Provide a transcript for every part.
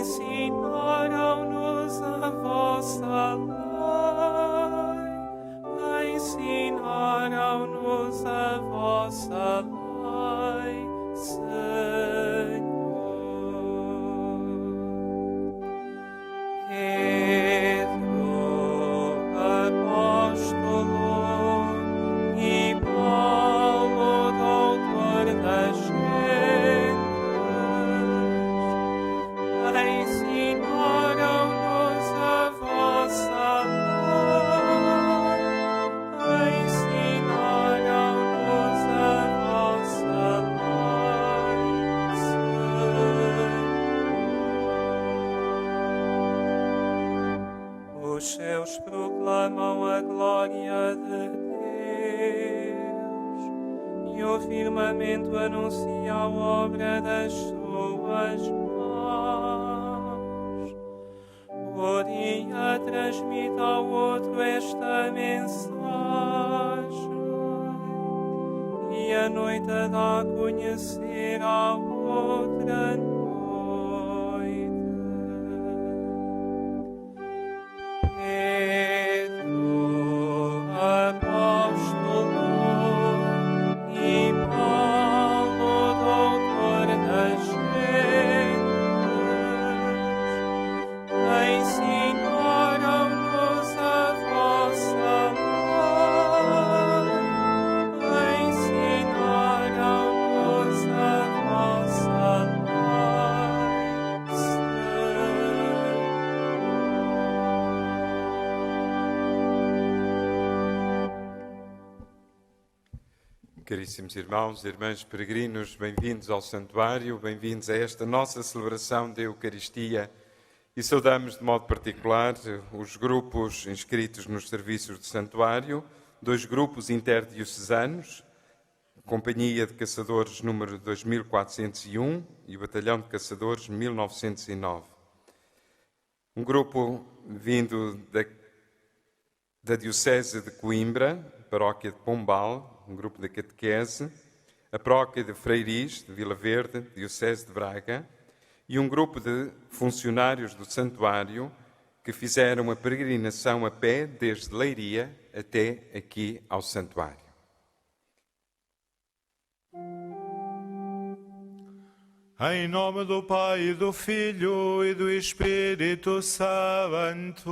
ensinaram-nos a vossa lei, ensinaram-nos a vossa lei, Senhor. Pedro, apóstolo, e Paulo, doutor das gentes, ensinaram-nos a vossa lei, ensinaram-nos a vossa lei, Senhor. Os céus proclamam a glória de Deus, e o firmamento anuncia a obra das suas mãos. O dia transmite ao outro esta mensagem, e a noite a dá a conhecer a outra noite. Pedro, apóstolo, e Paulo, doutor das gentes, ensinaram-nos a vossa lei, ensinaram-nos a vossa lei, Caríssimos irmãos e irmãs peregrinos, bem-vindos ao Santuário, bem-vindos a esta nossa celebração da Eucaristia e saudamos de modo particular os grupos inscritos nos serviços de Santuário, 2 grupos interdiocesanos, Companhia de Caçadores número 2401 e o Batalhão de Caçadores 1909. Um grupo vindo da Diocese de Coimbra, Paróquia de Pombal, um grupo da catequese, a Paróquia de Freiris, de Vila Verde, Diocese de Braga, e um grupo de funcionários do Santuário que fizeram a peregrinação a pé desde Leiria até aqui ao Santuário. Em nome do Pai, do Filho e do Espírito Santo.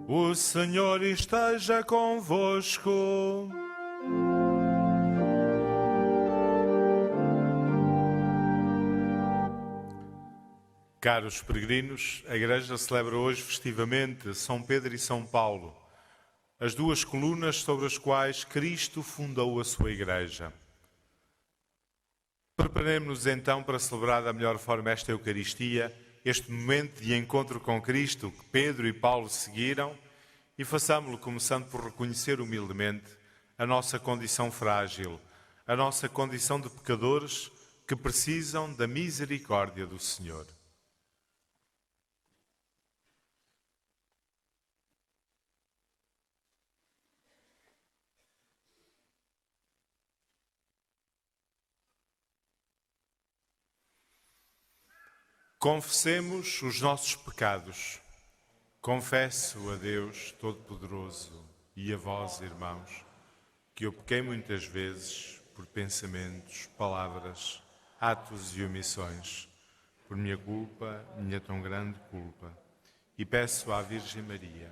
O Senhor esteja convosco. Caros peregrinos, a Igreja celebra hoje festivamente São Pedro e São Paulo, as 2 colunas sobre as quais Cristo fundou a sua Igreja. Preparemos-nos então para celebrar da melhor forma esta Eucaristia, este momento de encontro com Cristo que Pedro e Paulo seguiram, e façamo-lo começando por reconhecer humildemente a nossa condição frágil, a nossa condição de pecadores que precisam da misericórdia do Senhor. Confessemos os nossos pecados. Confesso a Deus Todo-Poderoso e a vós, irmãos, que eu pequei muitas vezes por pensamentos, palavras, atos e omissões, por minha culpa, minha tão grande culpa. E peço à Virgem Maria,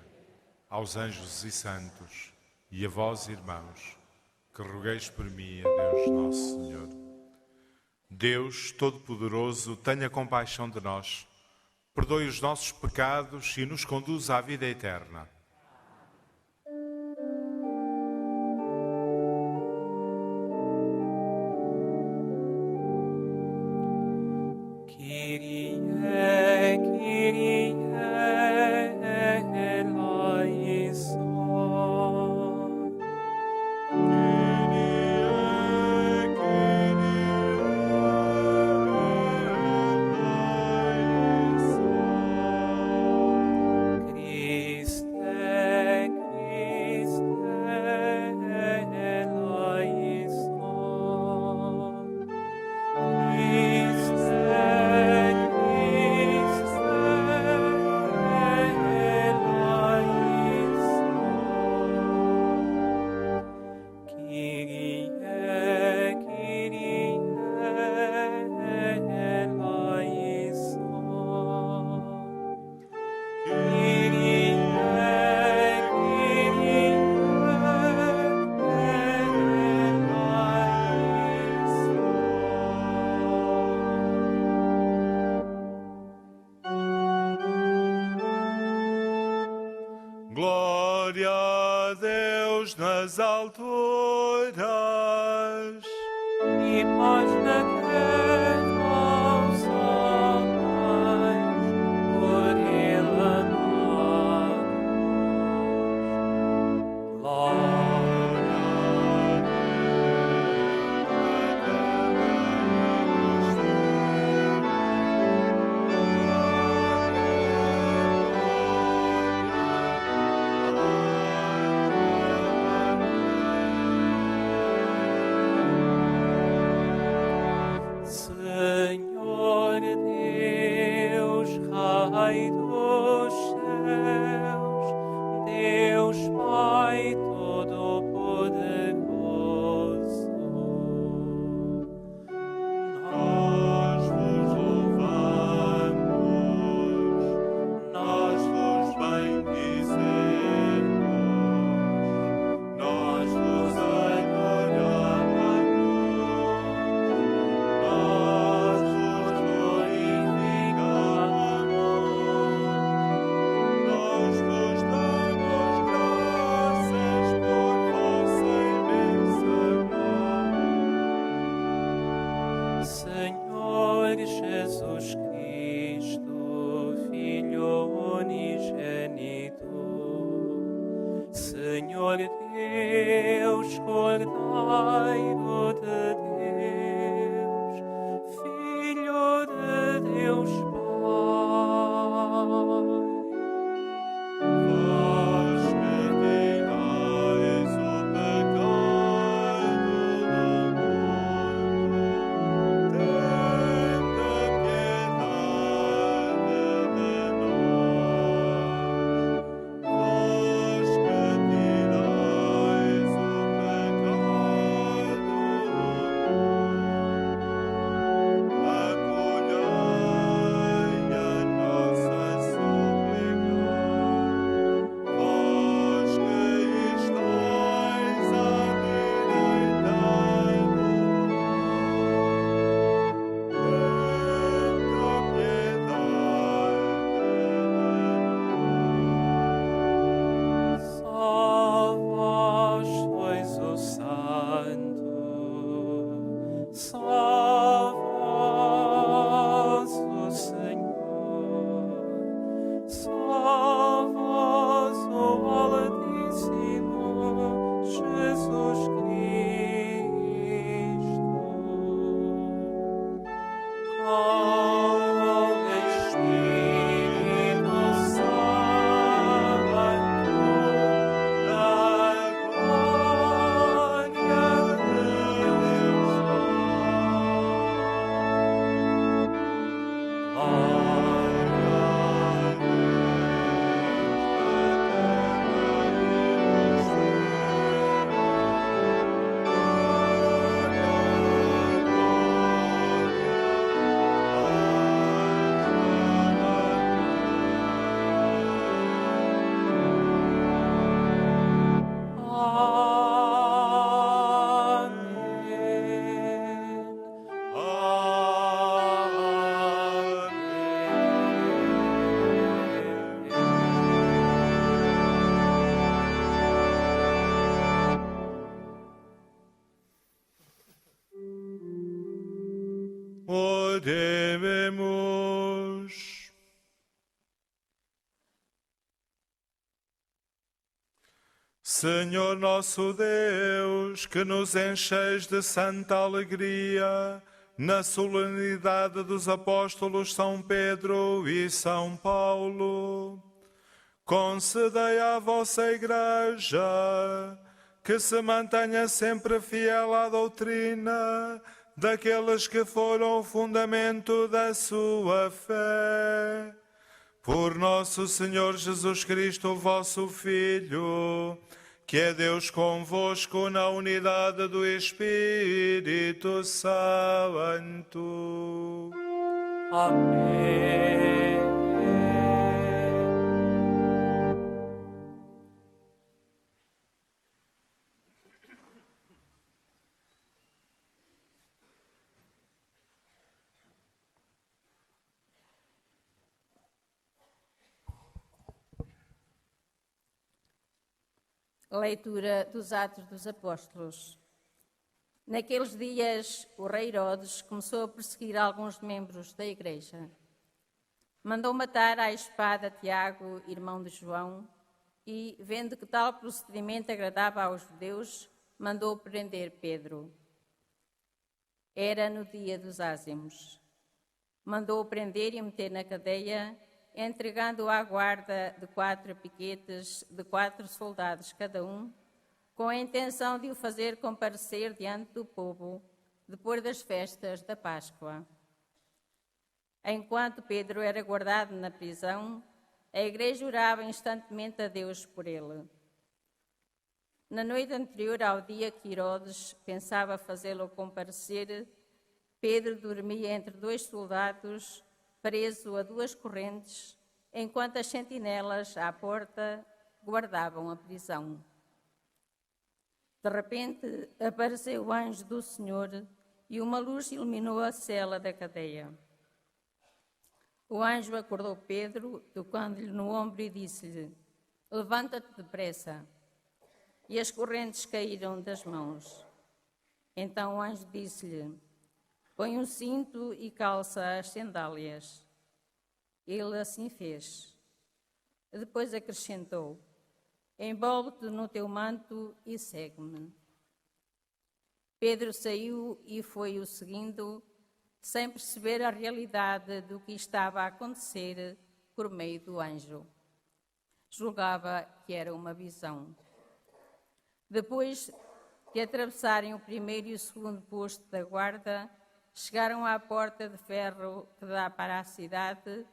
aos anjos e santos e a vós, irmãos, que rogueis por mim a Deus Nosso Senhor. Deus Todo-Poderoso, tenha compaixão de nós, perdoe os nossos pecados e nos conduza à vida eterna. Deus nas alturas e paz na terra aos homens, por ele amados. Senhor Deus, Rei dos céus, Deus Pai Todo-Poderoso, nós vos louvamos, nós vos bendizemos, nós vos adoramos, nós vos glorificamos, nós vos damos graças por vossa imensa glória. Senhor Jesus Cristo, Filho unigênito, Senhor Deus, Cordeiro de Deus, Filho de Deus Pai. Vós que tirais o pecado do mundo, tende piedade de nós. Vós que tirais o pecado do mundo, acolhei a nossa súplica. Vós que estáis à direita do trono, tende piedade de nós. Só vós sois o Santo, só vós o Senhor, só vós o Altíssimo Jesus Cristo, com o Espírito Santo, da glória de Deus Amém. Oremos. Senhor nosso Deus, que nos encheis de santa alegria na solenidade dos apóstolos São Pedro e São Paulo, concedei à vossa Igreja que se mantenha sempre fiel à doutrina daqueles que foram o fundamento da sua fé. Por nosso Senhor Jesus Cristo, vosso Filho, que é Deus convosco na unidade do Espírito Santo. Amém. Leitura dos Atos dos Apóstolos. Naqueles dias, o rei Herodes começou a perseguir alguns membros da igreja. Mandou matar à espada Tiago, irmão de João, e, vendo que tal procedimento agradava aos judeus, mandou prender Pedro. Era no dia dos ázimos. Mandou-o prender e meter na cadeia, entregando-o à guarda de 4 piquetes de 4 soldados cada um, com a intenção de o fazer comparecer diante do povo, depois das festas da Páscoa. Enquanto Pedro era guardado na prisão, a igreja orava instantemente a Deus por ele. Na noite anterior ao dia que Herodes pensava fazê-lo comparecer, Pedro dormia entre 2 soldados, preso a 2 correntes, enquanto as sentinelas à porta guardavam a prisão. De repente apareceu o anjo do Senhor e uma luz iluminou a cela da cadeia. O anjo acordou Pedro, tocando-lhe no ombro e disse-lhe: "Levanta-te depressa." E as correntes caíram das mãos. Então o anjo disse-lhe: "Põe um cinto e calça as sandálias." Ele assim fez. Depois acrescentou: "Envolve-te no teu manto e segue-me." Pedro saiu e foi-o seguindo, sem perceber a realidade do que estava a acontecer por meio do anjo. Julgava que era uma visão. Depois de atravessarem o primeiro e o segundo posto da guarda, chegaram à porta de ferro que dá para a cidade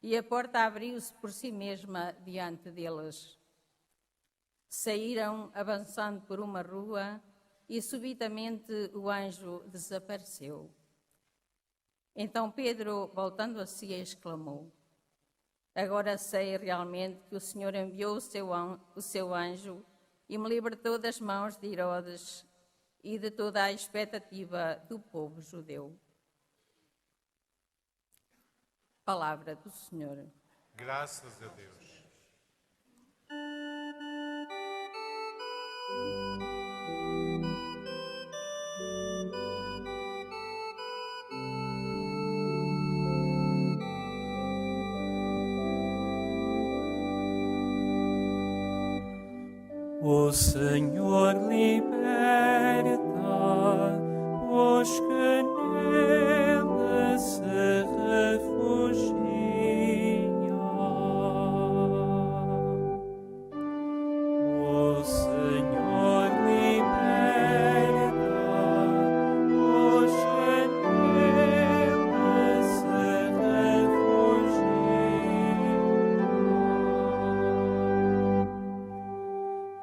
e a porta abriu-se por si mesma diante deles. Saíram avançando por uma rua e subitamente o anjo desapareceu. Então Pedro, voltando a si, exclamou: "Agora sei realmente que o Senhor enviou o seu anjo e me libertou das mãos de Herodes e de toda a expectativa do povo judeu." Palavra do Senhor. Graças a Deus. O Senhor liberta os que nele se refugiam. O Senhor liberta os que nele se refugiam.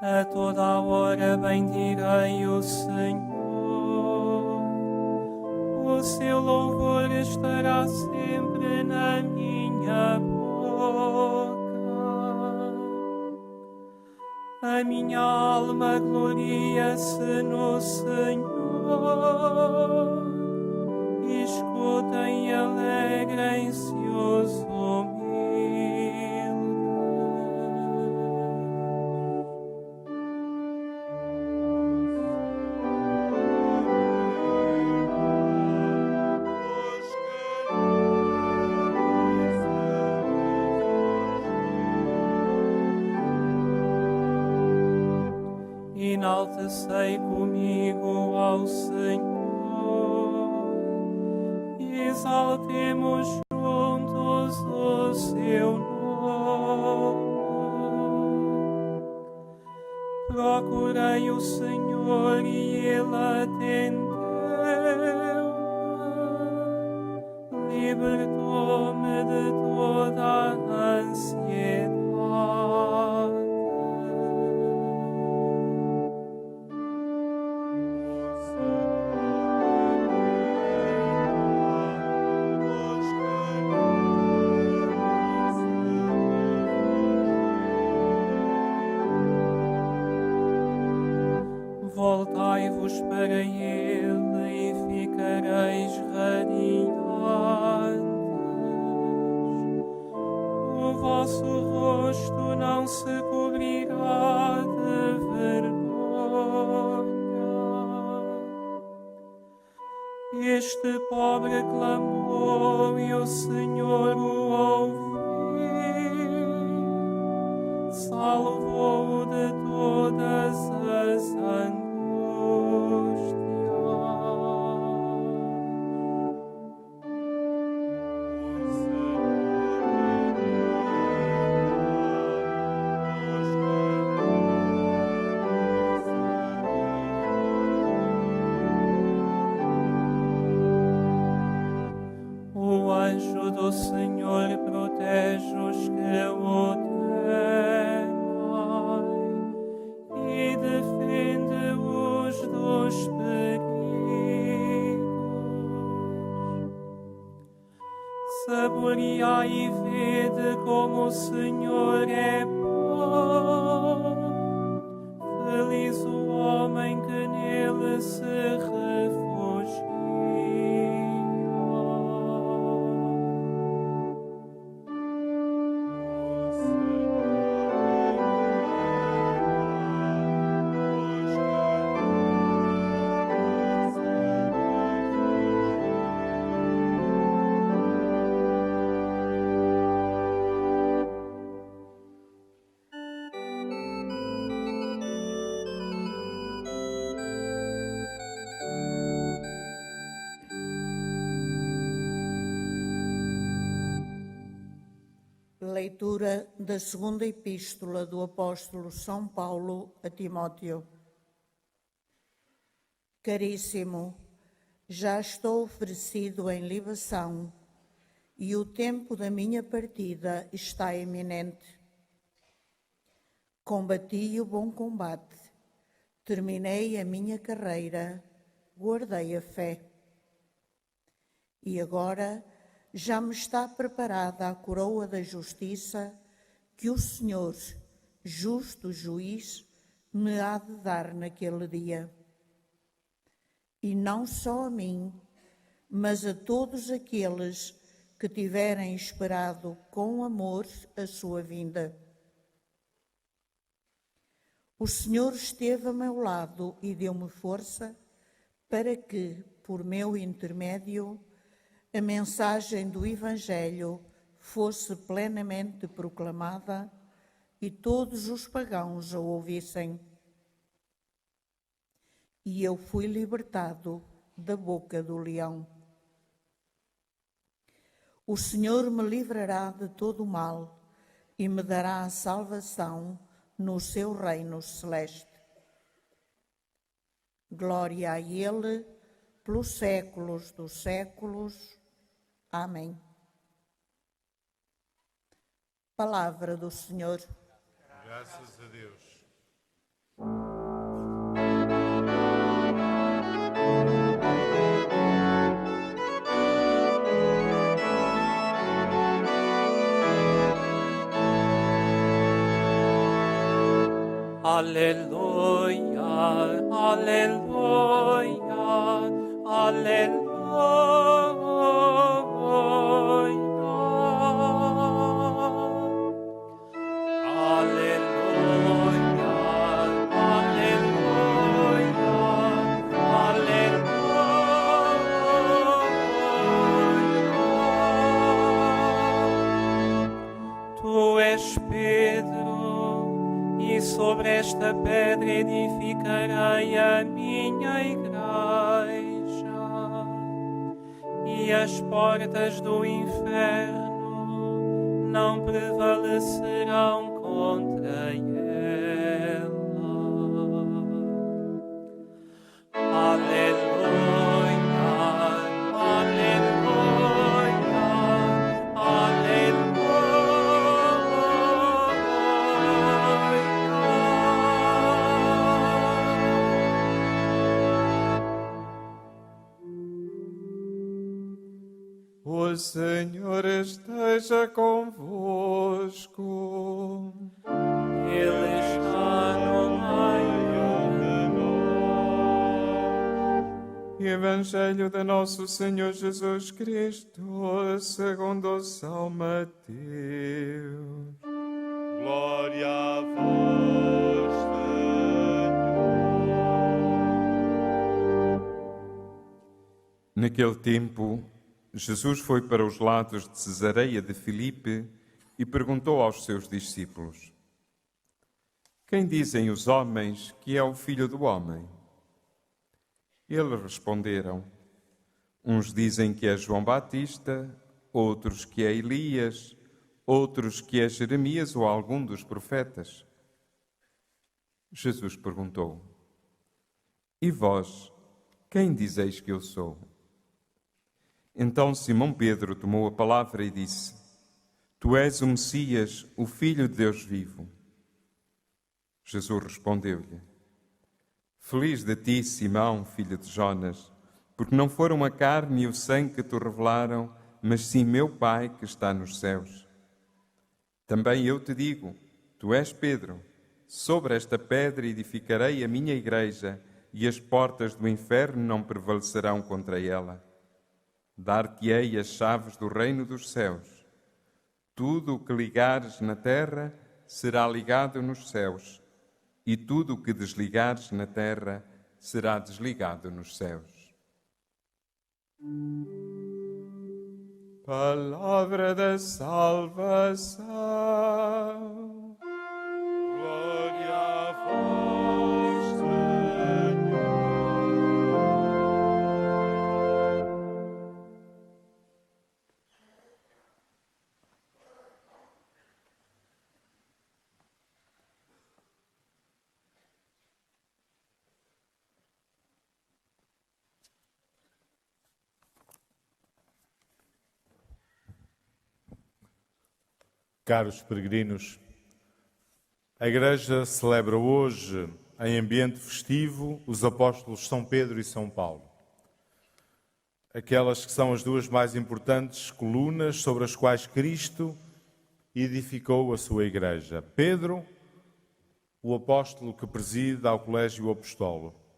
A toda a hora bendirei o Senhor, o seu louvor estará sempre na minha boca. A minha alma gloria-se no Senhor, escutem e alegrem-se os humildes. Enaltecei comigo ao Senhor, exaltemos juntos o seu nome. Procurei o Senhor e ele atendeu-me, libertou-me de toda a ansiedade. Voltai-vos para ele e ficareis radiantes. O vosso rosto não se cobrirá de Este pobre clamou e o Senhor o ouviu, salvou-o de todas as angústias. O anjo do Senhor protege os que o temem e defende-os dos perigos. Saboreai e vede como o Senhor é bom. Feliz o homem que nele se refugia. Leitura da segunda epístola do apóstolo São Paulo a Timóteo. Caríssimo, já estou oferecido em libação e o tempo da minha partida está iminente. Combati o bom combate, terminei a minha carreira, guardei a fé. E agora já me está preparada a coroa da justiça que o Senhor, justo juiz, me há de dar naquele dia. E não só a mim, mas a todos aqueles que tiverem esperado com amor a sua vinda. O Senhor esteve a meu lado e deu-me força para que, por meu intermédio, a mensagem do Evangelho fosse plenamente proclamada e todos os pagãos a ouvissem. E eu fui libertado da boca do leão. O Senhor me livrará de todo o mal e me dará a salvação no seu reino celeste. Glória a Ele pelos séculos dos séculos. Amém. Palavra do Senhor. Graças a Deus. Aleluia, aleluia, aleluia. Sobre esta pedra edificarei a minha igreja, e as portas do inferno não prevalecerão contra ela. Aleluia, aleluia, aleluia. O Senhor esteja convosco. Ele está no meio de nós. Evangelho de nosso Senhor Jesus Cristo, segundo São Mateus. Glória a vós, Senhor. Naquele tempo, Jesus foi para os lados de Cesareia de Filipe e perguntou aos seus discípulos: Quem dizem os homens que é o Filho do Homem? Eles responderam: Uns dizem que é João Batista, outros que é Elias, outros que é Jeremias ou algum dos profetas. Jesus perguntou: E vós, quem dizeis que eu sou? Então Simão Pedro tomou a palavra e disse: Tu és o Messias, o Filho de Deus vivo. Jesus respondeu-lhe: Feliz de ti, Simão, filho de Jonas, porque não foram a carne e o sangue que te revelaram, mas sim meu Pai que está nos céus. Também eu te digo, tu és Pedro, sobre esta pedra edificarei a minha igreja, e as portas do inferno não prevalecerão contra ela. Dar-te-ei as chaves do reino dos céus. Tudo o que ligares na terra será ligado nos céus, e tudo o que desligares na terra será desligado nos céus. Palavra da salvação. Glória a vós, Senhor. Caros peregrinos, a Igreja celebra hoje, em ambiente festivo, os apóstolos São Pedro e São Paulo. Aquelas que são as duas mais importantes colunas sobre as quais Cristo edificou a sua Igreja. Pedro, o apóstolo que preside ao colégio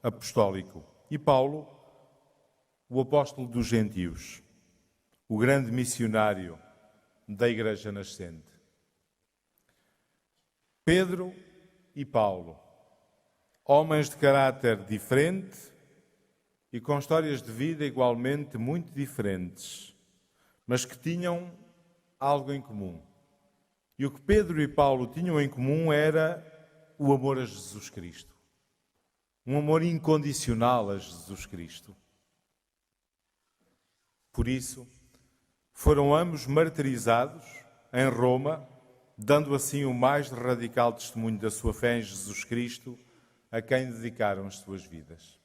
apostólico, e Paulo, o apóstolo dos gentios, o grande missionário da Igreja nascente. Pedro e Paulo, homens de caráter diferente e com histórias de vida igualmente muito diferentes, mas que tinham algo em comum. E o que Pedro e Paulo tinham em comum era o amor a Jesus Cristo. Um amor incondicional a Jesus Cristo. Por isso, foram ambos martirizados em Roma, dando assim o mais radical testemunho da sua fé em Jesus Cristo, a quem dedicaram as suas vidas.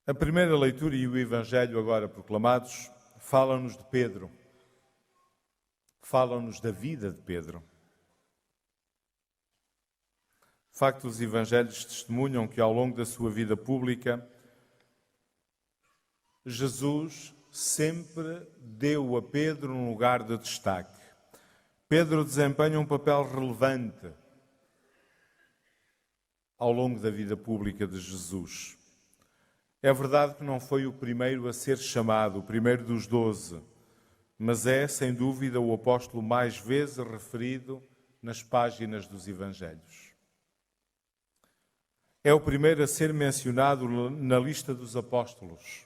A primeira leitura e o Evangelho agora proclamados falam-nos de Pedro, falam-nos da vida de Pedro. De facto, os Evangelhos testemunham que ao longo da sua vida pública, Jesus sempre deu a Pedro um lugar de destaque. Pedro desempenha um papel relevante ao longo da vida pública de Jesus. É verdade que não foi o primeiro a ser chamado, o primeiro dos 12, mas é, sem dúvida, o apóstolo mais vezes referido nas páginas dos Evangelhos. É o primeiro a ser mencionado na lista dos apóstolos.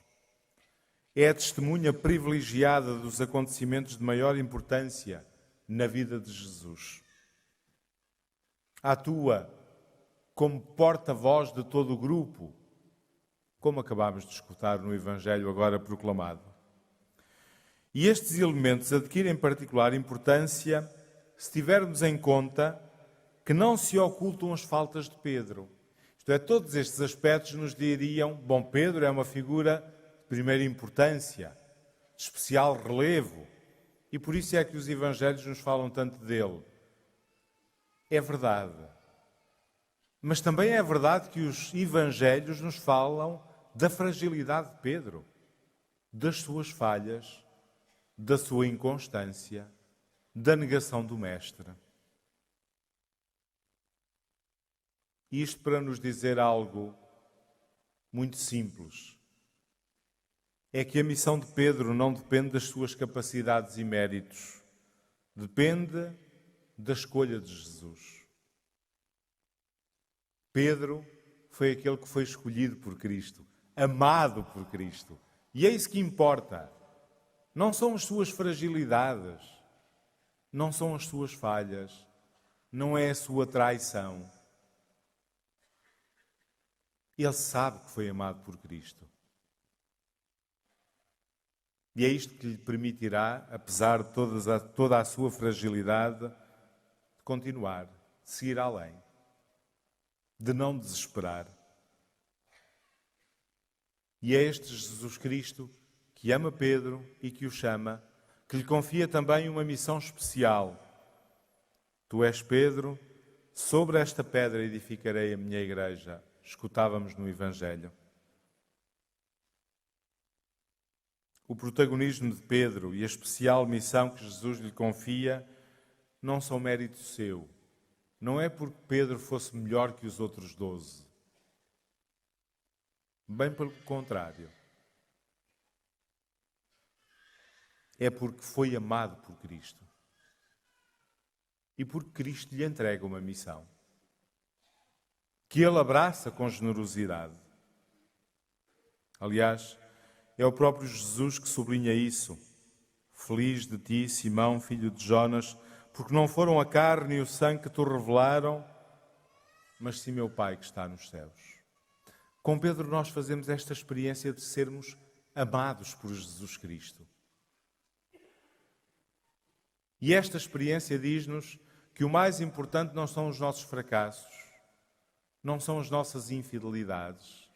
É a testemunha privilegiada dos acontecimentos de maior importância na vida de Jesus. Atua como porta-voz de todo o grupo, como acabámos de escutar no Evangelho agora proclamado. E estes elementos adquirem particular importância se tivermos em conta que não se ocultam as faltas de Pedro. Isto é, todos estes aspectos nos diriam, bom, Pedro é uma figura de primeira importância, de especial relevo, e por isso é que os Evangelhos nos falam tanto dele. É verdade. Mas também é verdade que os Evangelhos nos falam da fragilidade de Pedro, das suas falhas, da sua inconstância, da negação do Mestre. Isto para nos dizer algo muito simples. É que a missão de Pedro não depende das suas capacidades e méritos. Depende da escolha de Jesus. Pedro foi aquele que foi escolhido por Cristo amado por Cristo. E é isso que importa. Não são as suas fragilidades, não são as suas falhas, não é a sua traição. Ele sabe que foi amado por Cristo. E é isto que lhe permitirá, apesar de toda a sua fragilidade, de continuar, de seguir além, de não desesperar. E é este Jesus Cristo que ama Pedro e que o chama, que lhe confia também uma missão especial. Tu és Pedro, sobre esta pedra edificarei a minha igreja. Escutávamos no Evangelho. O protagonismo de Pedro e a especial missão que Jesus lhe confia não são mérito seu. Não é porque Pedro fosse melhor que os outros 12. Bem pelo contrário. É porque foi amado por Cristo. E porque Cristo lhe entrega uma missão. Que ele abraça com generosidade. Aliás, é o próprio Jesus que sublinha isso. Feliz de ti, Simão, filho de Jonas, porque não foram a carne e o sangue que te revelaram, mas sim meu Pai que está nos céus. Com Pedro nós fazemos esta experiência de sermos amados por Jesus Cristo. E esta experiência diz-nos que o mais importante não são os nossos fracassos, não são as nossas infidelidades,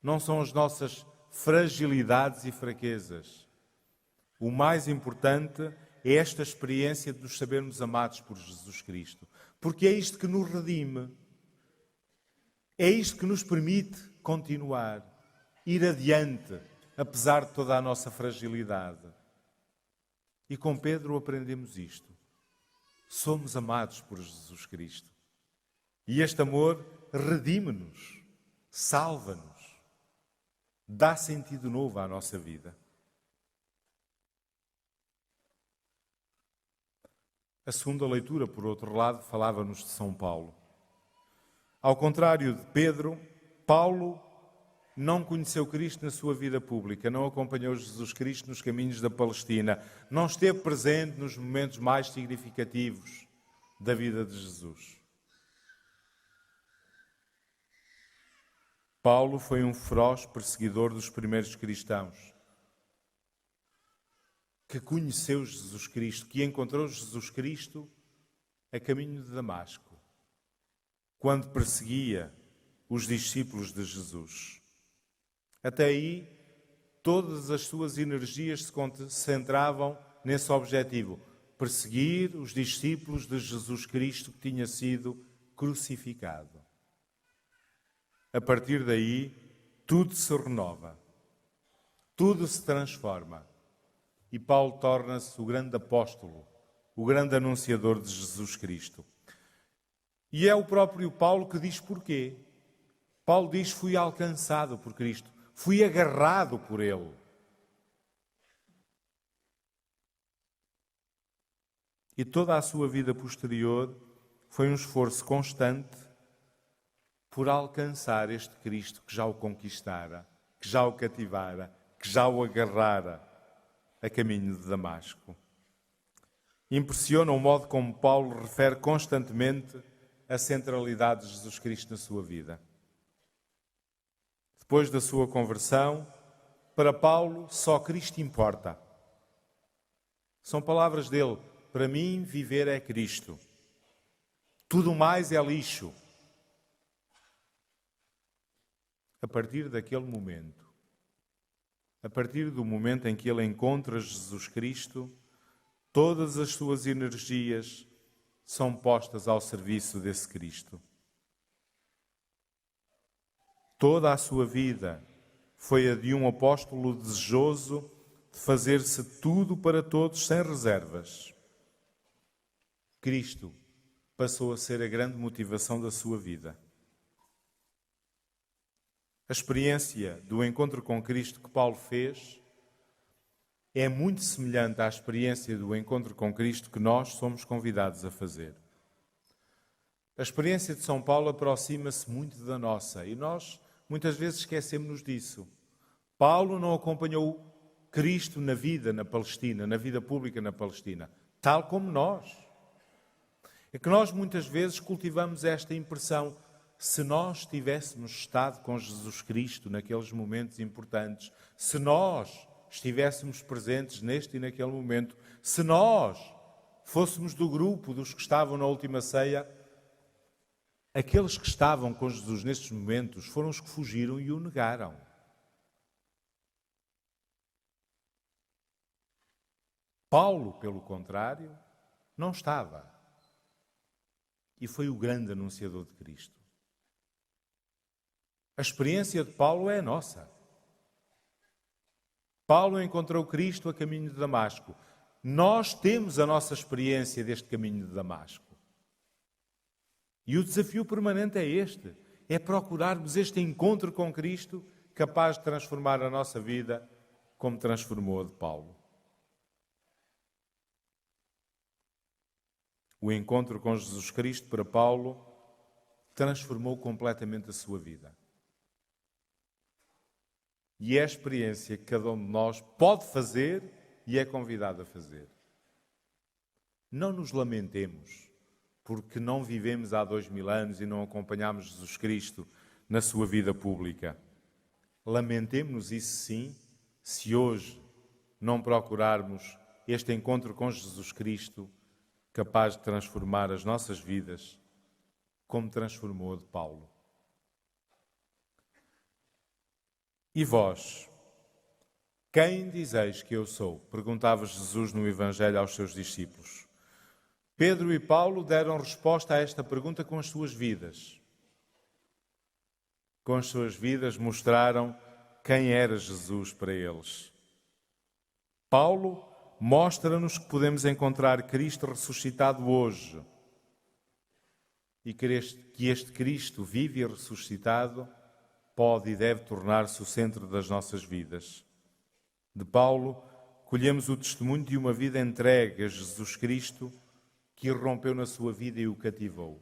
não são as nossas fragilidades e fraquezas. O mais importante é esta experiência de nos sabermos amados por Jesus Cristo. Porque é isto que nos redime. É isto que nos permite continuar, ir adiante, apesar de toda a nossa fragilidade. E com Pedro aprendemos isto. Somos amados por Jesus Cristo. E este amor redime-nos, salva-nos, dá sentido novo à nossa vida. A segunda leitura, por outro lado, falava-nos de São Paulo. Ao contrário de Pedro, Paulo não conheceu Cristo na sua vida pública, não acompanhou Jesus Cristo nos caminhos da Palestina, não esteve presente nos momentos mais significativos da vida de Jesus. Paulo foi um feroz perseguidor dos primeiros cristãos, que conheceu Jesus Cristo, que encontrou Jesus Cristo a caminho de Damasco, quando perseguia os discípulos de Jesus. Até aí, todas as suas energias se concentravam nesse objetivo, perseguir os discípulos de Jesus Cristo que tinha sido crucificado. A partir daí, tudo se renova, tudo se transforma. E Paulo torna-se o grande apóstolo, o grande anunciador de Jesus Cristo. E é o próprio Paulo que diz porquê. Paulo diz: fui alcançado por Cristo, fui agarrado por Ele. E toda a sua vida posterior foi um esforço constante por alcançar este Cristo que já o conquistara, que já o cativara, que já o agarrara a caminho de Damasco. Impressiona o modo como Paulo refere constantemente a centralidade de Jesus Cristo na sua vida. Depois da sua conversão, para Paulo só Cristo importa. São palavras dele: para mim viver é Cristo. Tudo mais é lixo. A partir daquele momento, a partir do momento em que ele encontra Jesus Cristo, todas as suas energias são postas ao serviço desse Cristo. Toda a sua vida foi a de um apóstolo desejoso de fazer-se tudo para todos sem reservas. Cristo passou a ser a grande motivação da sua vida. A experiência do encontro com Cristo que Paulo fez é muito semelhante à experiência do encontro com Cristo que nós somos convidados a fazer. A experiência de São Paulo aproxima-se muito da nossa e nós muitas vezes esquecemos-nos disso. Paulo não acompanhou Cristo na vida na Palestina, na vida pública na Palestina, tal como nós. É que nós muitas vezes cultivamos esta impressão: se nós tivéssemos estado com Jesus Cristo naqueles momentos importantes, se nós estivéssemos presentes neste e naquele momento, se nós fôssemos do grupo dos que estavam na última ceia, aqueles que estavam com Jesus nestes momentos foram os que fugiram e o negaram. Paulo, pelo contrário, não estava. E foi o grande anunciador de Cristo. A experiência de Paulo é a nossa. Paulo encontrou Cristo a caminho de Damasco. Nós temos a nossa experiência deste caminho de Damasco. E o desafio permanente é este: é procurarmos este encontro com Cristo capaz de transformar a nossa vida como transformou a de Paulo. O encontro com Jesus Cristo, para Paulo, transformou completamente a sua vida. E é a experiência que cada um de nós pode fazer e é convidado a fazer. Não nos lamentemos porque não vivemos há 2000 anos e não acompanhamos Jesus Cristo na sua vida pública. Lamentemo-nos isso sim, se hoje não procurarmos este encontro com Jesus Cristo, capaz de transformar as nossas vidas, como transformou a de Paulo. E vós, quem dizeis que eu sou? Perguntava Jesus no Evangelho aos seus discípulos. Pedro e Paulo deram resposta a esta pergunta com as suas vidas. Com as suas vidas mostraram quem era Jesus para eles. Paulo mostra-nos que podemos encontrar Cristo ressuscitado hoje e que este Cristo vive e ressuscitado pode e deve tornar-se o centro das nossas vidas. De Paulo, colhemos o testemunho de uma vida entregue a Jesus Cristo que irrompeu na sua vida e o cativou,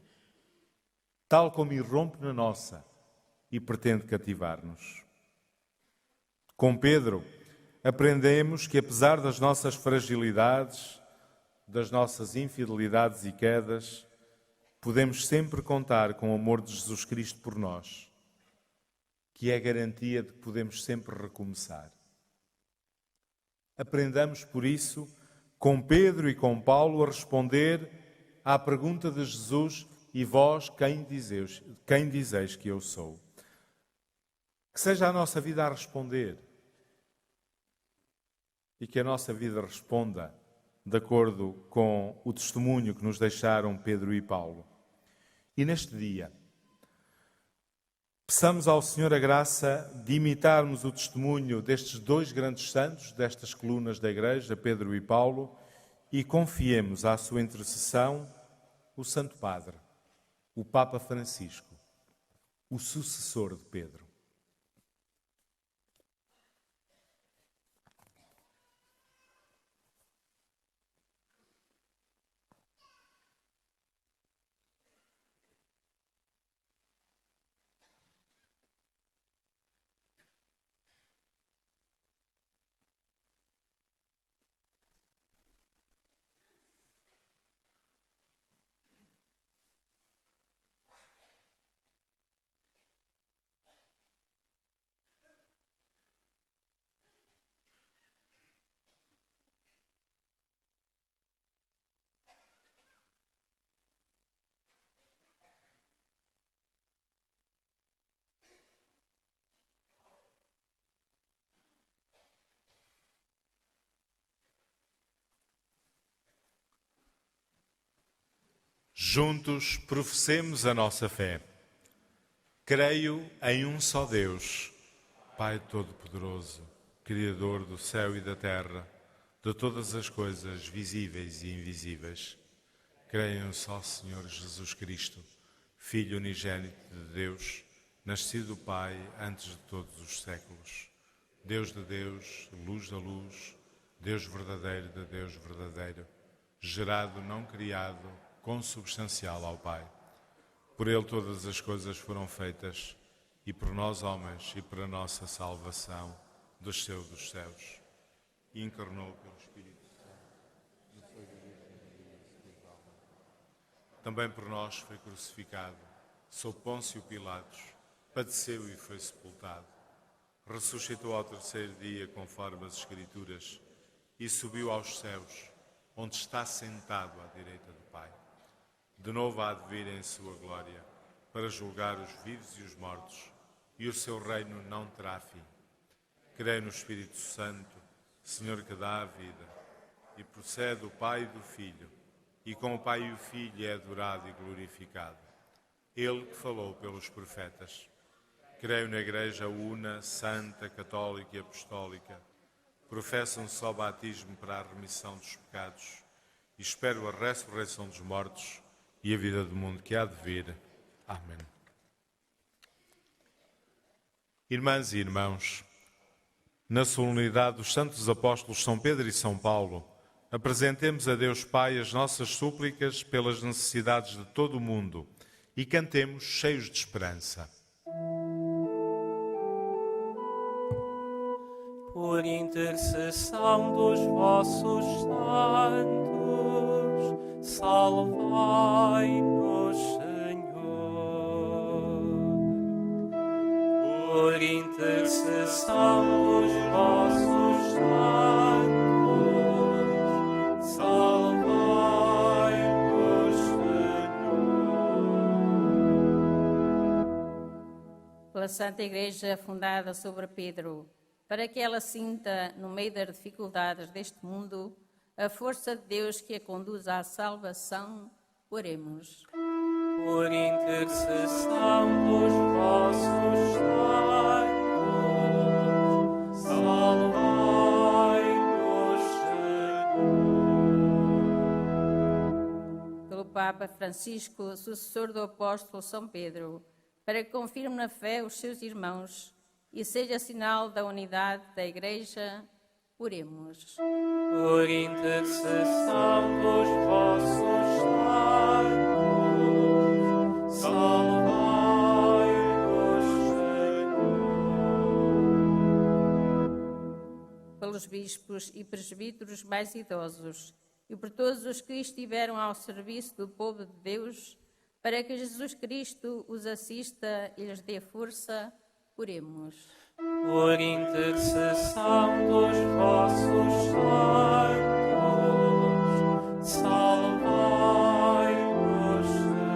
tal como irrompe na nossa e pretende cativar-nos. Com Pedro, aprendemos que apesar das nossas fragilidades, das nossas infidelidades e quedas, podemos sempre contar com o amor de Jesus Cristo por nós, que é a garantia de que podemos sempre recomeçar. Aprendamos, por isso, com Pedro e com Paulo, a responder à pergunta de Jesus: e vós, quem dizeis que eu sou? Que seja a nossa vida a responder e que a nossa vida responda de acordo com o testemunho que nos deixaram Pedro e Paulo. E neste dia, peçamos ao Senhor a graça de imitarmos o testemunho destes dois grandes santos, destas colunas da Igreja, Pedro e Paulo, e confiemos à sua intercessão o Santo Padre, o Papa Francisco, o sucessor de Pedro. Juntos professemos a nossa fé. Creio em um só Deus, Pai Todo-Poderoso, Criador do céu e da terra, de todas as coisas visíveis e invisíveis. Creio em um só Senhor Jesus Cristo, Filho unigênito de Deus, nascido do Pai antes de todos os séculos. Deus de Deus, luz da luz, Deus verdadeiro de Deus verdadeiro, gerado, não criado, consubstancial ao Pai. Por Ele todas as coisas foram feitas, e por nós homens, e para a nossa salvação, desceu dos céus e encarnou pelo Espírito Santo. Também por nós foi crucificado, sob Pôncio Pilatos, padeceu e foi sepultado. Ressuscitou ao terceiro dia, conforme as Escrituras, e subiu aos céus, onde está sentado à direita do Pai. De novo há de vir em sua glória, para julgar os vivos e os mortos, e o seu reino não terá fim. Creio no Espírito Santo, Senhor que dá a vida, e procede do Pai e do Filho, e com o Pai e o Filho é adorado e glorificado. Ele que falou pelos profetas. Creio na Igreja una, santa, católica e apostólica. Professo um só batismo para a remissão dos pecados e espero a ressurreição dos mortos e a vida do mundo que há de vir. Amém. Irmãs e irmãos, na solenidade dos Santos Apóstolos São Pedro e São Paulo, apresentemos a Deus Pai as nossas súplicas pelas necessidades de todo o mundo e cantemos cheios de esperança. Por intercessão dos vossos santos, salvai-nos, Senhor. Por intercessão dos vossos santos, salvai-nos, Senhor. Pela Santa Igreja fundada sobre Pedro, para que ela sinta, no meio das dificuldades deste mundo, a força de Deus que a conduz à salvação, oremos. Por intercessão dos vossos santos, salvai-nos, Senhor. Pelo Papa Francisco, sucessor do apóstolo São Pedro, para que confirme na fé os seus irmãos e seja sinal da unidade da Igreja, oremos. Por intercessão dos vossos santos, salvai-nos, Senhor. Pelos bispos e presbíteros mais idosos e por todos os que estiveram ao serviço do povo de Deus, para que Jesus Cristo os assista e lhes dê força, oremos. Por intercessão dos vossos santos, salvai-nos, Senhor.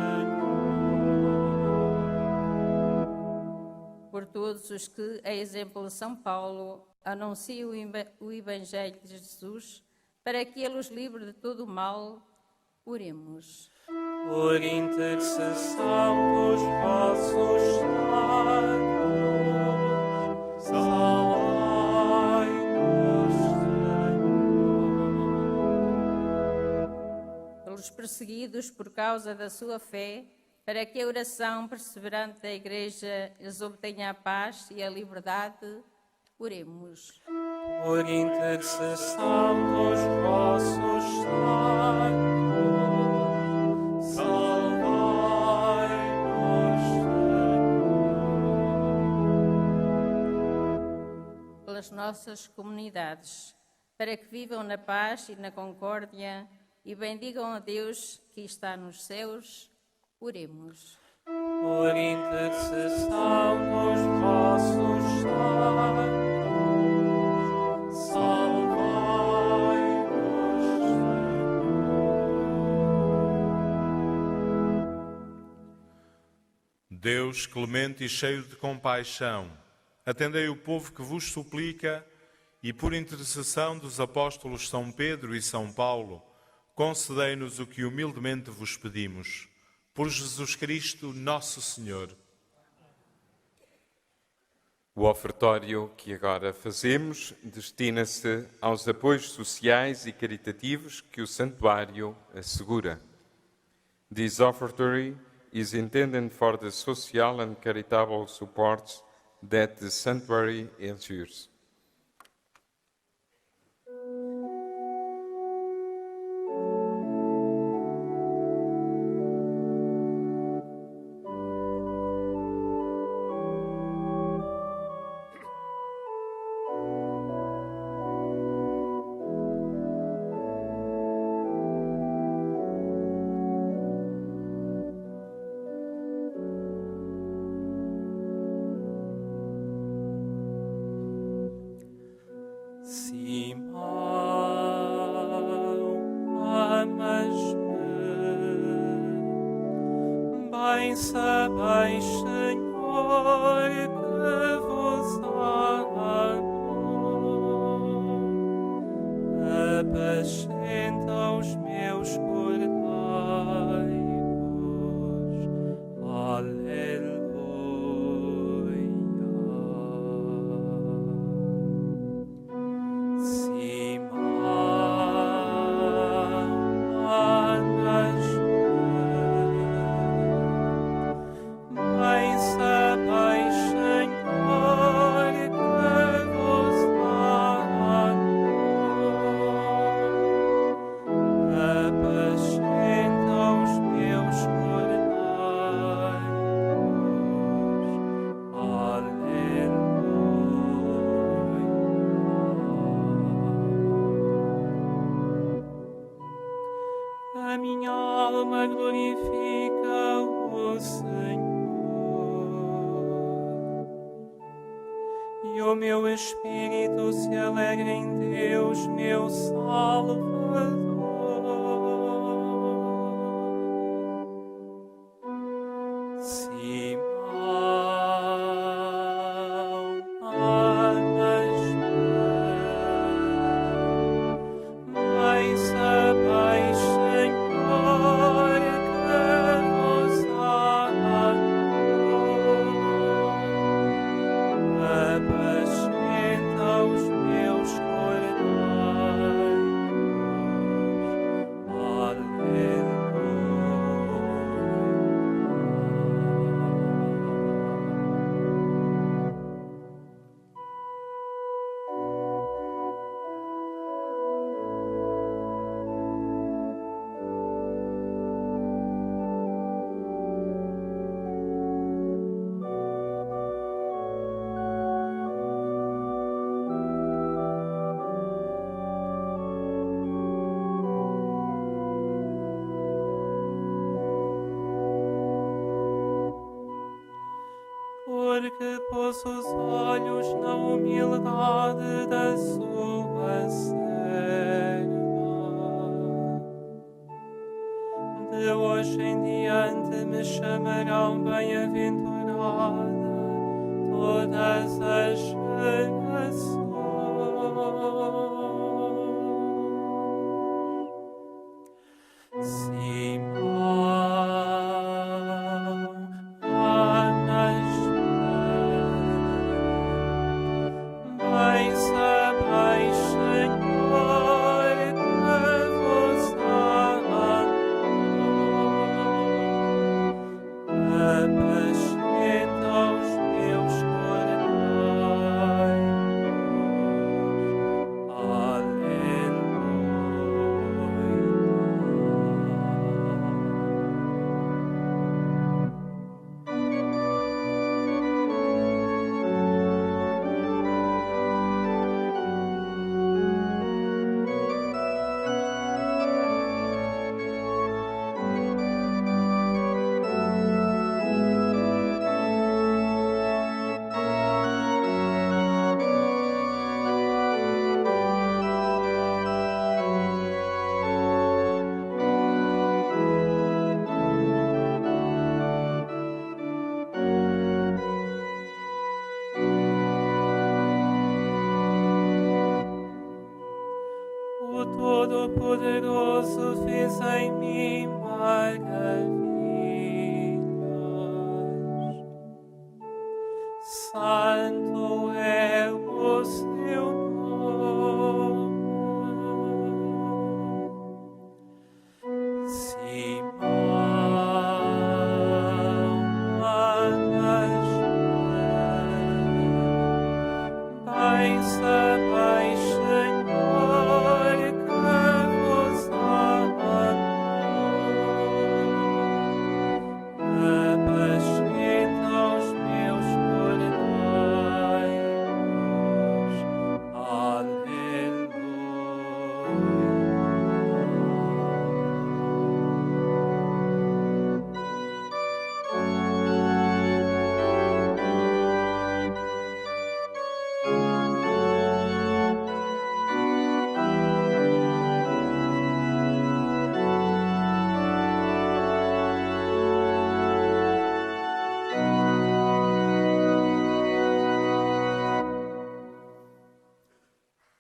Por todos os que, a exemplo de São Paulo, anunciam o Evangelho de Jesus, para que ele os livre de todo o mal, oremos. Por intercessão dos vossos santos, salvai-nos, Senhor. Pelos perseguidos por causa da sua fé, para que a oração perseverante da Igreja lhes obtenha a paz e a liberdade, oremos. Por intercessão dos vossos santos, salvai-nos, Senhor. Pelas nossas comunidades, para que vivam na paz e na concórdia e bendigam a Deus que está nos céus, oremos. Por intercessão dos vossos santos, salvai-nos, Senhor. Deus, clemente e cheio de compaixão, atendei o povo que vos suplica e, por intercessão dos apóstolos São Pedro e São Paulo, concedei-nos o que humildemente vos pedimos. Por Jesus Cristo, nosso Senhor. O ofertório que agora fazemos destina-se aos apoios sociais e caritativos que o santuário assegura. This offertory is intended for the social and charitable supports that the sanctuary ensures. Bem sabeis, Senhor, que vos amo. Apacenta os meus cordeiros. Aleluia. Bem sabeis, Senhor, que vos amo. Apacenta os meus cordeiros. Aleluia. A minha alma glorifica o Senhor, e o meu espírito se alegra em Deus, meu Salvador. Bem sabeis, Senhor, que vos amo. Apacenta os meus cordeiros. Porque pôs os olhos na humildade da sua serva. De hoje em diante me chamarão bem-aventurada todas as gerações. Bem sabeis, Senhor, que vos amo. Apacenta os meus cordeiros. O Todo-Poderoso fez em mim maravilhas. Santo é o seu nome. Bem sabeis, Senhor, que vos amo. Apacenta os meus cordeiros.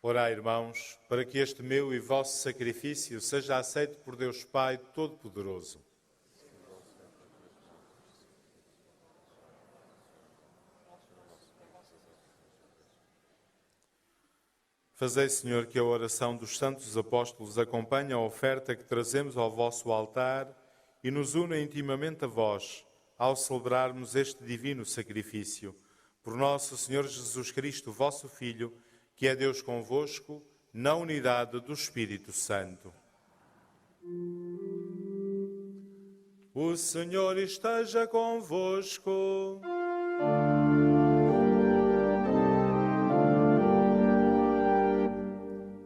Orai, irmãos, para que este meu e vosso sacrifício seja aceito por Deus Pai Todo-Poderoso. Fazei, Senhor, que a oração dos santos apóstolos acompanhe a oferta que trazemos ao vosso altar e nos una intimamente a vós, ao celebrarmos este divino sacrifício. Por nosso Senhor Jesus Cristo, vosso Filho, que é Deus convosco, na unidade do Espírito Santo. O Senhor esteja convosco.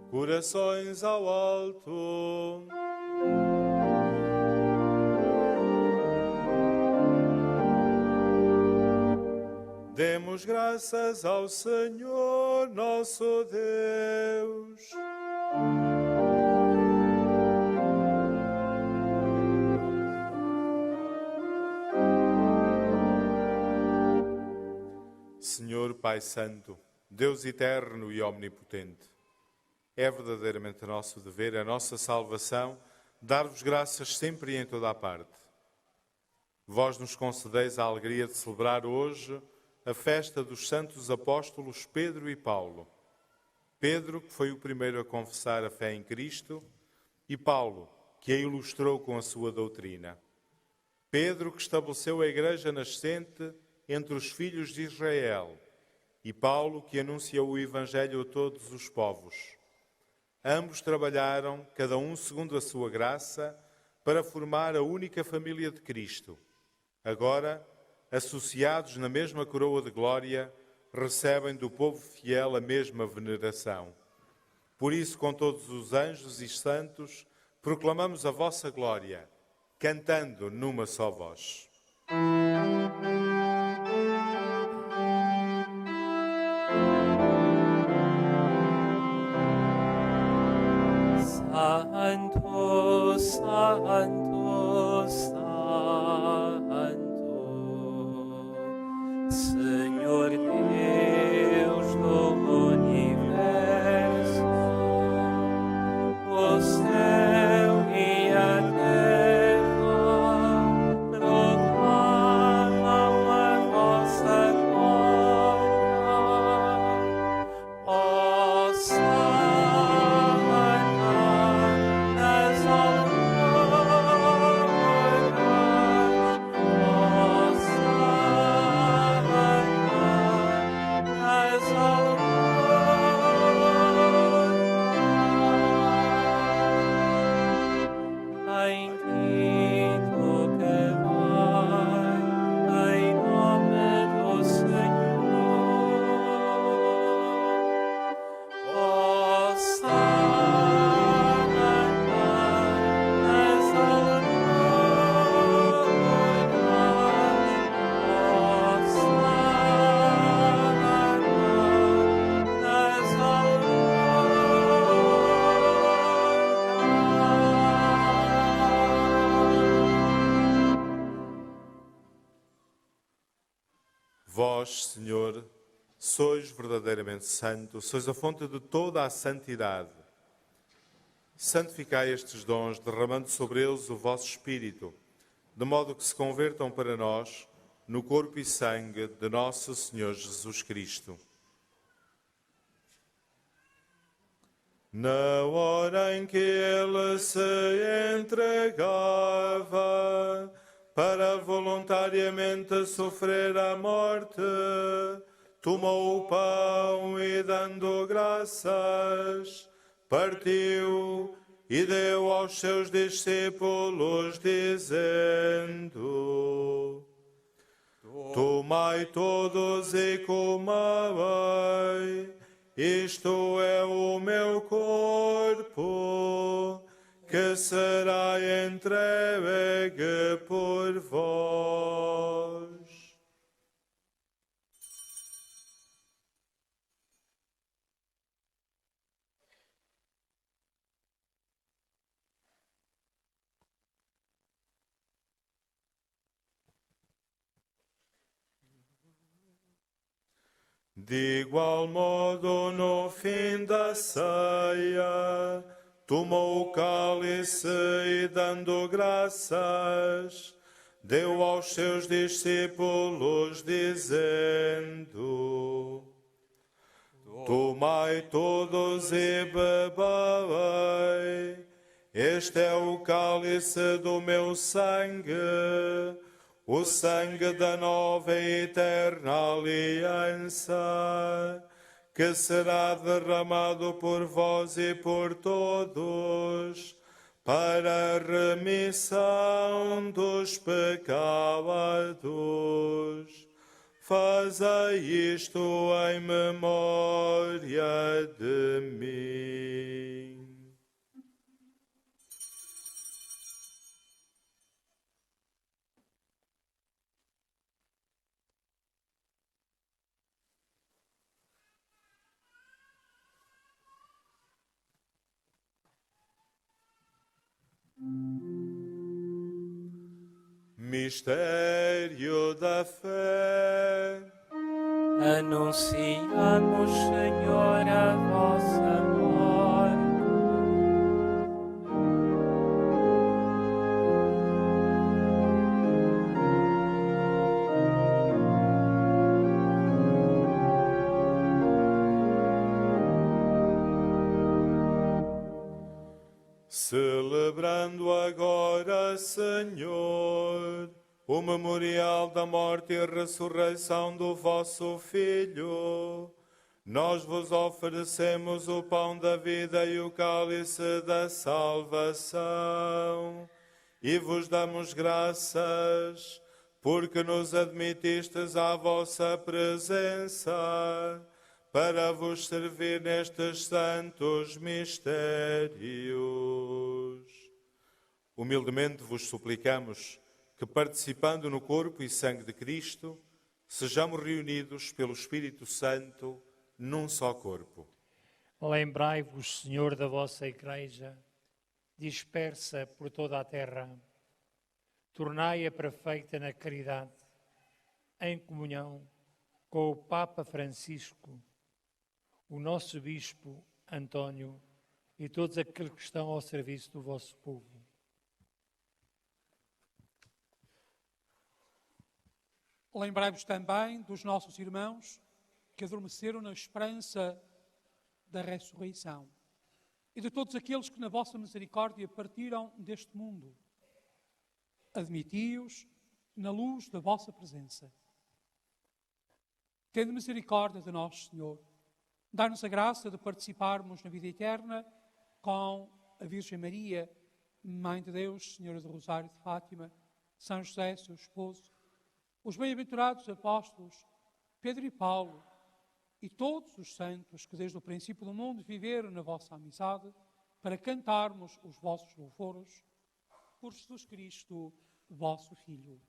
Corações ao alto. Demos graças ao Senhor nosso Deus. Senhor Pai Santo, Deus eterno e omnipotente, é verdadeiramente nosso dever, a nossa salvação, dar-vos graças sempre e em toda a parte. Vós nos concedeis a alegria de celebrar hoje a festa dos santos apóstolos Pedro e Paulo. Pedro, que foi o primeiro a confessar a fé em Cristo, e Paulo, que a ilustrou com a sua doutrina. Pedro, que estabeleceu a igreja nascente entre os filhos de Israel, e Paulo, que anunciou o Evangelho a todos os povos. Ambos trabalharam, cada um segundo a sua graça, para formar a única família de Cristo. Agora, associados na mesma coroa de glória, recebem do povo fiel a mesma veneração. Por isso, com todos os anjos e santos, proclamamos a vossa glória, cantando numa só voz. Santo, Santo, Santo, Senhor Deus do universo, o céu e a terra proclamam a vossa glória. Ó Vós, Senhor, sois verdadeiramente santo, sois a fonte de toda a santidade. Santificai estes dons, derramando sobre eles o vosso Espírito, de modo que se convertam para nós no corpo e sangue de nosso Senhor Jesus Cristo. Na hora em que ele se entregava para voluntariamente sofrer a morte, tomou o pão e, dando graças, partiu e deu aos seus discípulos, dizendo: Tomai todos e comei, isto é o meu corpo, que será entregue por vós. De igual modo, no fim da ceia, tomou o cálice e, dando graças, deu aos seus discípulos, dizendo: Tomai todos e bebei, este é o cálice do meu sangue, o sangue da nova e eterna aliança, que será derramado por vós e por todos, para a remissão dos pecados. Fazei isto em memória de mim. Mistério da fé. Anunciamos, Senhor, a vossa morte. Celebrando agora, Senhor, o memorial da morte e ressurreição do vosso Filho, nós vos oferecemos o pão da vida e o cálice da salvação, e vos damos graças, porque nos admitistes à vossa presença, para vos servir nestes santos mistérios. Humildemente vos suplicamos que, participando no corpo e sangue de Cristo, sejamos reunidos pelo Espírito Santo num só corpo. Lembrai-vos, Senhor, da vossa Igreja, dispersa por toda a terra. Tornai-a perfeita na caridade, em comunhão com o Papa Francisco, o nosso Bispo António e todos aqueles que estão ao serviço do vosso povo. Lembrai-vos também dos nossos irmãos que adormeceram na esperança da ressurreição e de todos aqueles que na vossa misericórdia partiram deste mundo. Admiti-os na luz da vossa presença. Tende misericórdia de nós, Senhor. Dá-nos a graça de participarmos na vida eterna com a Virgem Maria, Mãe de Deus, Senhora do Rosário de Fátima, São José, seu esposo, os bem-aventurados apóstolos, Pedro e Paulo, e todos os santos que desde o princípio do mundo viveram na vossa amizade, para cantarmos os vossos louvores, por Jesus Cristo, vosso Filho.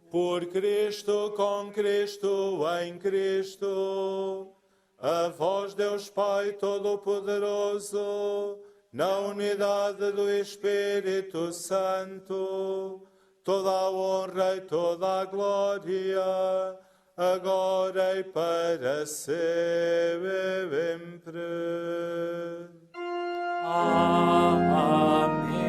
Por Cristo, com Cristo, em Cristo, a vós, Deus Pai Todo-Poderoso, na unidade do Espírito Santo, toda a honra e toda a glória, agora e para sempre. Amém.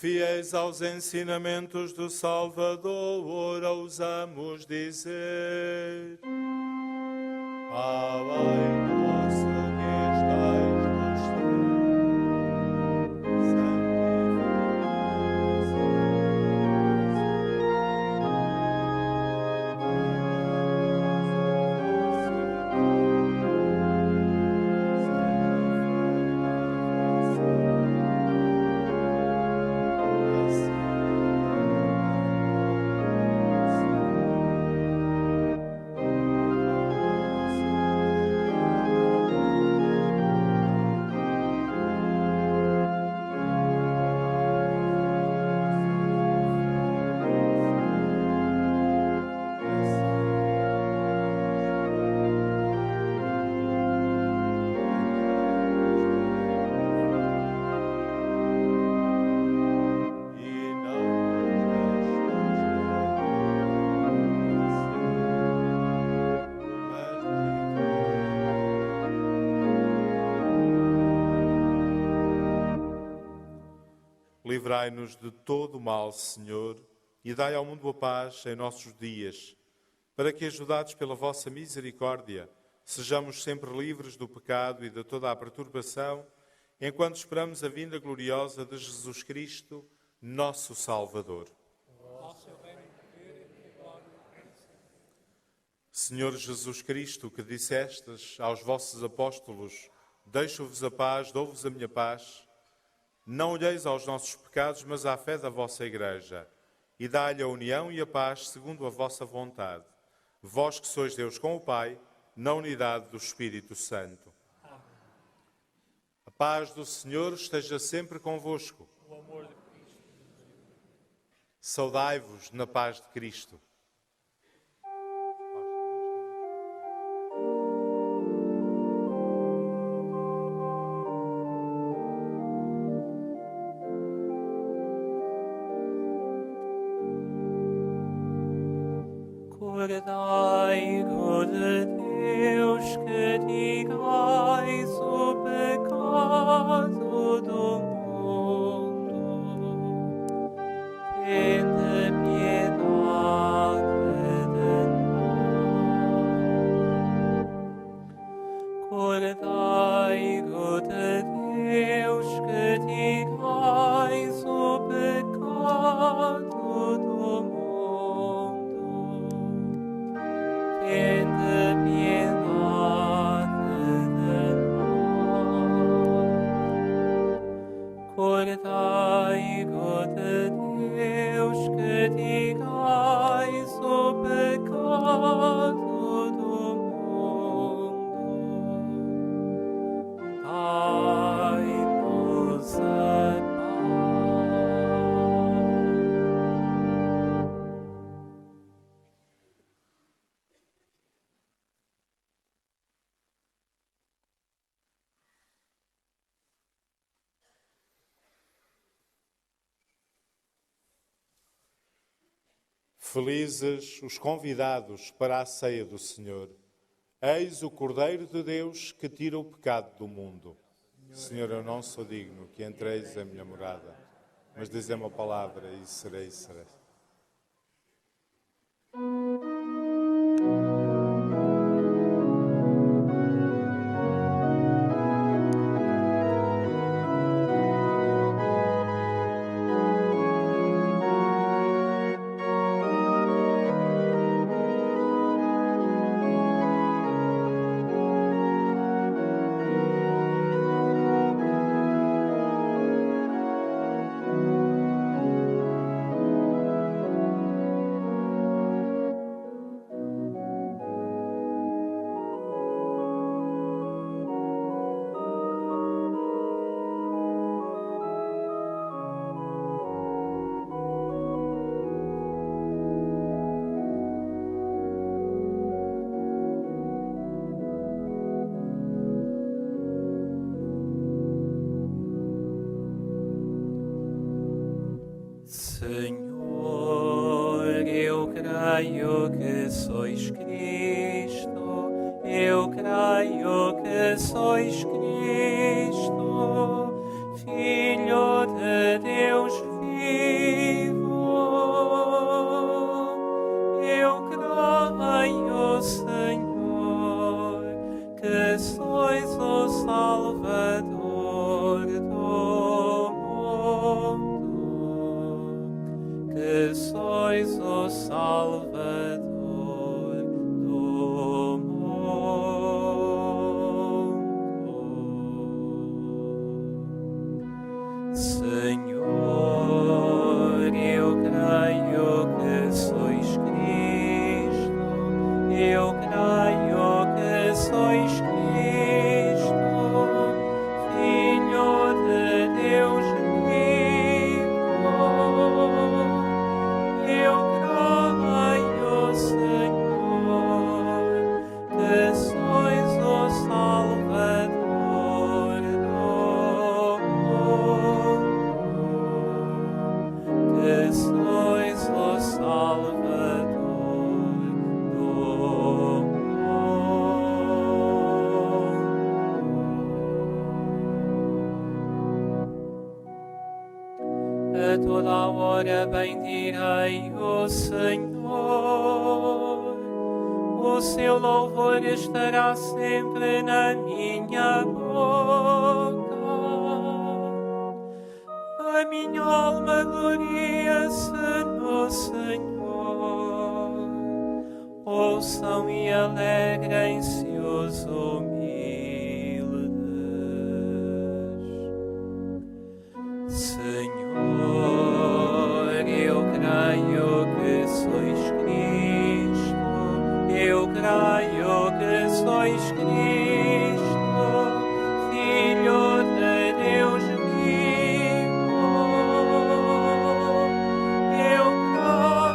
Fiéis aos ensinamentos do Salvador, ousamos dizer: Pai nosso que estais nos céus, livrai-nos de todo o mal, Senhor, e dai ao mundo a paz em nossos dias, para que, ajudados pela vossa misericórdia, sejamos sempre livres do pecado e de toda a perturbação, enquanto esperamos a vinda gloriosa de Jesus Cristo, nosso Salvador. Senhor Jesus Cristo, que dissestes aos vossos apóstolos: deixo-vos a paz, dou-vos a minha paz, não olheis aos nossos pecados, mas à fé da vossa Igreja, e dá-lhe a união e a paz segundo a vossa vontade. Vós que sois Deus com o Pai, na unidade do Espírito Santo. Amém. A paz do Senhor esteja sempre convosco. O amor de Cristo. Saudai-vos na paz de Cristo. Cordeiro de Deus, que tirais o pecado do mundo, tende piedade de nós. Cordeiro de Deus, que tirais o pecado do mundo, tende piedade de nós. Cordeiro de Deus, que tirais o pecado do mundo, dai-nos a Felizes os convidados para a ceia do Senhor. Eis o Cordeiro de Deus que tira o pecado do mundo. Senhor, eu não sou digno que entreis em minha morada, mas dizem uma palavra e serei. Senhor, eu creio que sois Cristo, eu creio que sois Cristo, Filho de Deus vivo. Eu creio, Senhor, que sois o Salvador do mundo, que sois o Salvador do mundo. Senhor, eu creio que sois Cristo, eu creio que sois Cristo, Filho de Deus vivo. Eu creio, Agora bendirei o Senhor, o seu louvor estará sempre na minha boca. A minha alma gloria-se no Senhor. Ouçam e alegrem-se os humildes. Senhor, eu creio que sois Cristo. Eu creio que sois Cristo, Filho de Deus vivo. Eu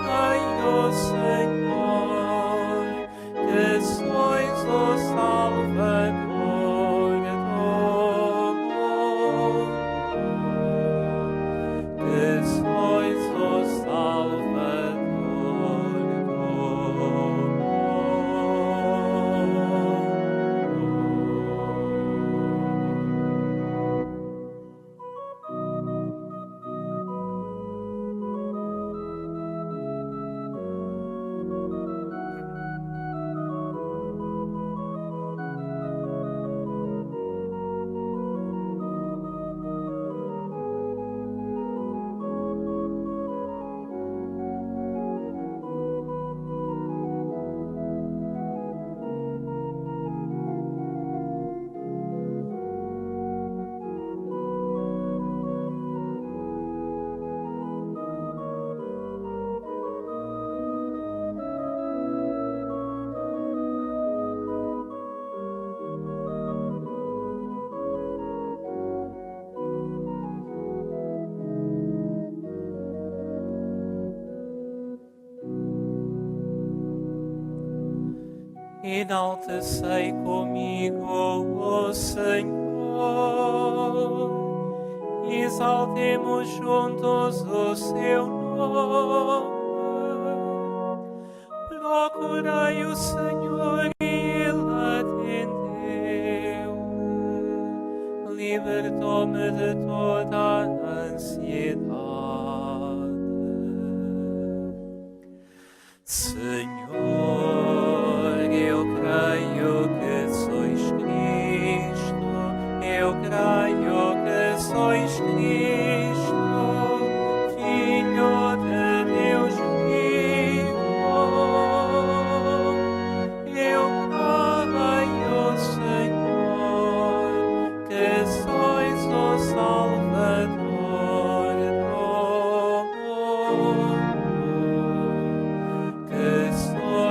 creio, Senhor, que sois o Salvador do mundo, que sois o Salvador do mundo. Enaltecei comigo o Senhor, exaltemos juntos o seu nome. Procurei o Senhor e Ele atendeu, libertou-me de toda a ansiedade. Senhor, eu creio que sois Cristo, eu creio que sois Cristo, Filho de Deus vivo. Eu creio, Senhor, que sois o Salvador do mundo, que sois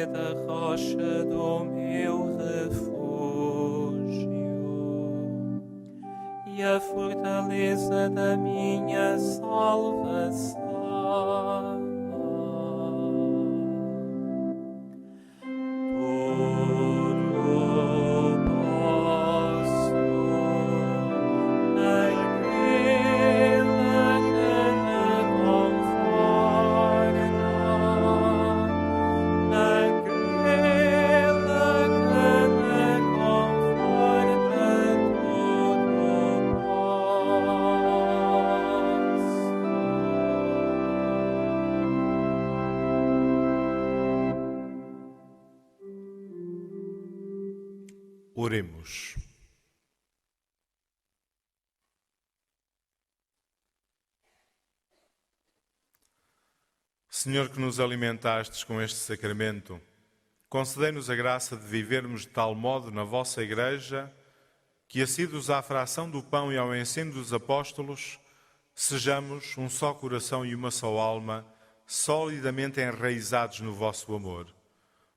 sólida rocha do meu refúgio e a fortaleza da minha salvação. Oremos. Senhor, que nos alimentastes com este sacramento, concedei-nos a graça de vivermos de tal modo na vossa Igreja que, assíduos à fração do pão e ao ensino dos apóstolos, sejamos um só coração e uma só alma, solidamente enraizados no vosso amor.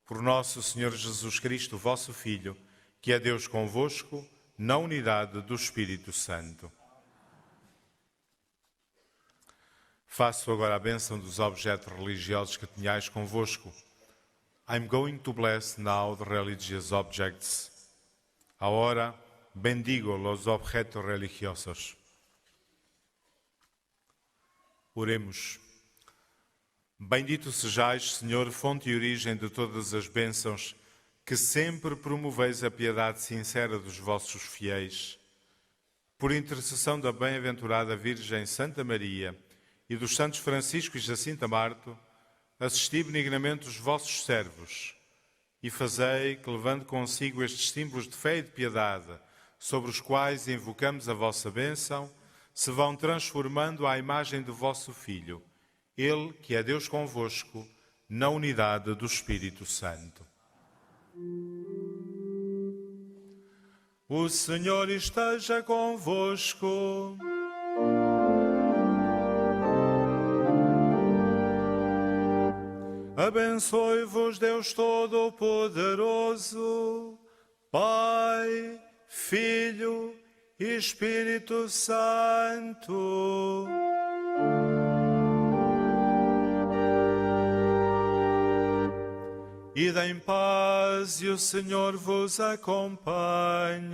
Por nosso Senhor Jesus Cristo, vosso Filho, que é Deus convosco, na unidade do Espírito Santo. Faço agora a bênção dos objetos religiosos que tenhais convosco. I'm going to bless now the religious objects. Ahora bendigo los objetos religiosos. Oremos. Bendito sejais, Senhor, fonte e origem de todas as bênçãos, que sempre promoveis a piedade sincera dos vossos fiéis. Por intercessão da bem-aventurada Virgem Santa Maria e dos santos Francisco e Jacinta Marto, assisti benignamente os vossos servos e fazei que, levando consigo estes símbolos de fé e de piedade, sobre os quais invocamos a vossa bênção, se vão transformando à imagem do vosso Filho, Ele que é Deus convosco, na unidade do Espírito Santo. O Senhor esteja convosco. Abençoe-vos Deus Todo-Poderoso, Pai, Filho e Espírito Santo. Ide em paz e o Senhor vos acompanhe.